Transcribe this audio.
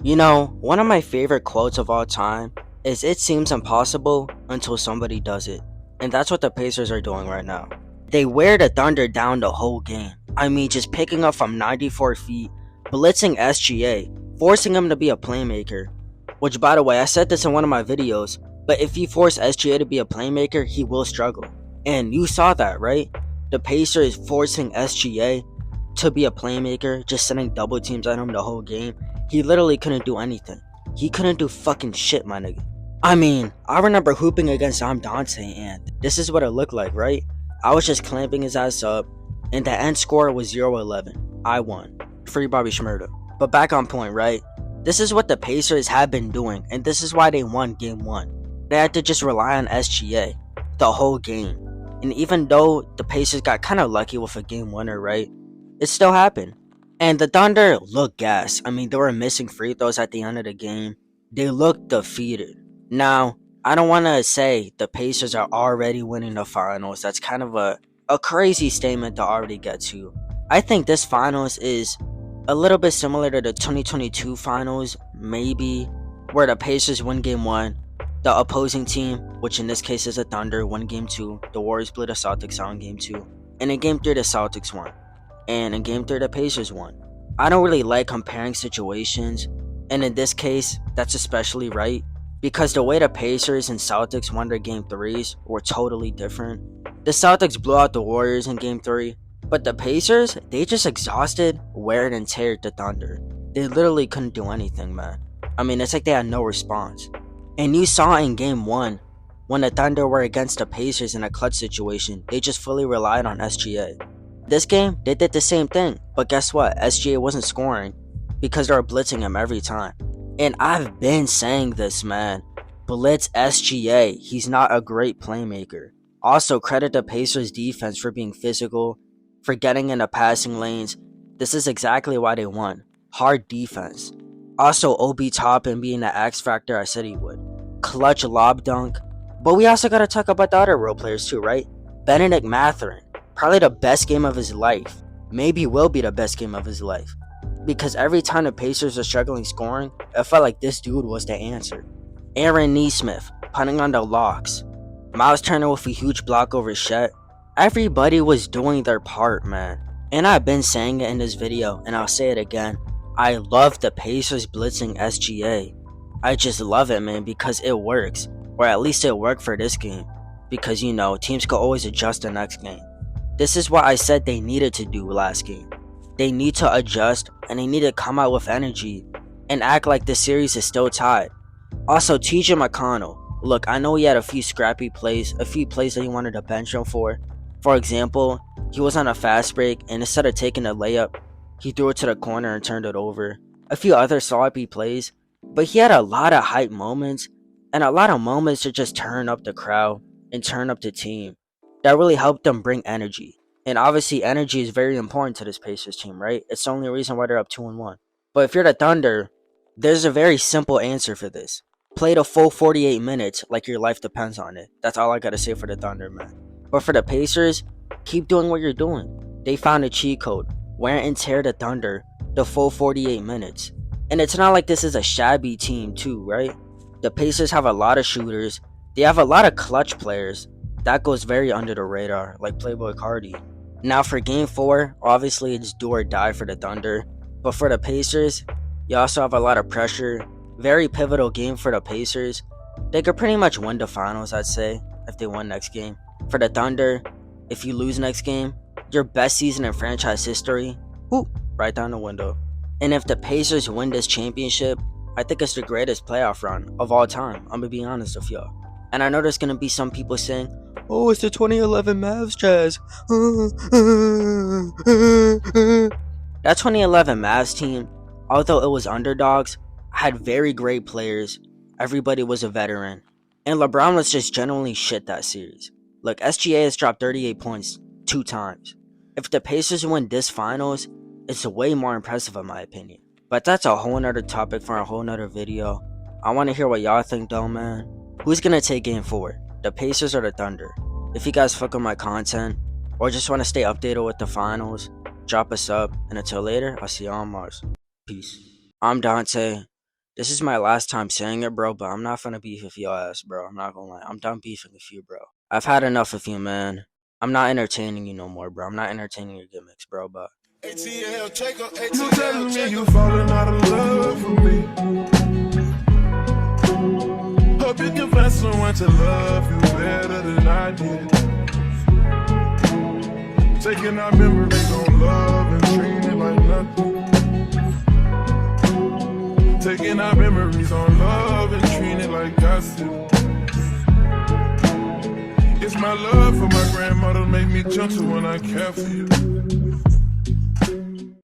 You know, one of my favorite quotes of all time is "It seems impossible until somebody does it." And that's what the Pacers are doing right now. They wear the Thunder down the whole game. I mean, just picking up from 94 feet, blitzing SGA, forcing him to be a playmaker. Which, by the way, I said this in one of my videos, but if you force SGA to be a playmaker, he will struggle. And you saw that, right? The Pacers forcing SGA to be a playmaker, just sending double teams at him the whole game. He literally couldn't do anything. He couldn't do fucking shit, my nigga. I mean, I remember hooping against Dante, and this is what it looked like, right? I was just clamping his ass up, and the end score was 0-11. I won. Free Bobby Shmurda. But back on point, right? This is what the Pacers have been doing, and this is why they won game 1. They had to just rely on SGA the whole game. And even though the Pacers got kind of lucky with a game winner, right? It still happened. And the Thunder looked gassed. I mean, they were missing free throws at the end of the game. They looked defeated. Now, I don't want to say the Pacers are already winning the finals. That's kind of a crazy statement to already get to. I think this finals is a little bit similar to the 2022 finals, maybe, where the Pacers win game 1, the opposing team, which in this case is the Thunder, won game 2, the Warriors blew the Celtics out in game 2, and in game 3 the Celtics won. And in game 3 the Pacers won. I don't really like comparing situations, and in this case that's especially right because the way the Pacers and Celtics won their game 3s were totally different. The Celtics blew out the Warriors in game 3, but the Pacers, they just exhausted, wear and teared the Thunder. They literally couldn't do anything, man. I mean, it's like they had no response. And you saw in game 1, when the Thunder were against the Pacers in a clutch situation, they just fully relied on SGA. This game, they did the same thing, but guess what? SGA wasn't scoring because they were blitzing him every time. And I've been saying this, man. Blitz SGA, he's not a great playmaker. Also, credit the Pacers defense for being physical, for getting in the passing lanes. This is exactly why they won. Hard defense. Also, Obi Toppin being the X factor I said he would. Clutch lob dunk. But we also gotta talk about the other role players too, right? Benedict Mathurin. Probably the best game of his life. Maybe will be the best game of his life. Because every time the Pacers are struggling scoring, it felt like this dude was the answer. Aaron Nesmith, punting on the locks. Miles Turner with a huge block over Shet. Everybody was doing their part, man. And I've been saying it in this video, and I'll say it again. I love the Pacers blitzing SGA. I just love it, man, because it works. Or at least it worked for this game. Because, you know, teams could always adjust the next game. This is what I said they needed to do last game. They need to adjust, and they need to come out with energy and act like the series is still tied. Also, TJ McConnell. Look, I know he had a few scrappy plays, a few plays that he wanted to bench him for. For example, he was on a fast break, and instead of taking a layup, he threw it to the corner and turned it over. A few other sloppy plays, but he had a lot of hype moments, and a lot of moments to just turn up the crowd and turn up the team. That really helped them bring energy. And obviously energy is very important to this Pacers team, right? It's the only reason why they're up 2-1. But if you're the Thunder, there's a very simple answer for this. Play the full 48 minutes like your life depends on it. That's all I gotta say for the Thunder, man. But for the Pacers, keep doing what you're doing. They found a cheat code. Wear and tear the Thunder the full 48 minutes. And it's not like this is a shabby team too, right? The Pacers have a lot of shooters. They have a lot of clutch players. That goes very under the radar, like Playboy Cardi. Now for game 4, obviously it's do or die for the Thunder. But for the Pacers, you also have a lot of pressure. Very pivotal game for the Pacers. They could pretty much win the finals, I'd say, if they win next game. For the Thunder, if you lose next game, your best season in franchise history, whoop, right down the window. And if the Pacers win this championship, I think it's the greatest playoff run of all time. I'm gonna be honest with y'all. And I know there's gonna be some people saying, oh, it's the 2011 Mavs, Chaz. That 2011 Mavs team, although it was underdogs, had very great players. Everybody was a veteran. And LeBron was just genuinely shit that series. Look, SGA has dropped 38 points 2 times. If the Pacers win this finals, it's way more impressive in my opinion. But that's a whole nother topic for a whole nother video. I want to hear what y'all think though, man. Who's gonna take game 4? The Pacers or the Thunder? If you guys fuck with my content, or just want to stay updated with the finals, drop a sub, and until later, I'll see you on Mars. Peace. I'm Dante, This is my last time saying it, bro, but I'm not gonna beef with your ass, bro. I'm not gonna lie. I'm done beefing with you, bro. I've had enough of you, man. I'm not entertaining you no more, bro. I'm not entertaining your gimmicks, bro, but ATL, Jacob, ATL, you telling me you falling out of love for me. Hope you can find someone to love you better than I did. Taking our memories on love and treating it like nothing. Taking our memories on love and treating it like gossip. It's my love for my grandmother make me gentle when I care for you.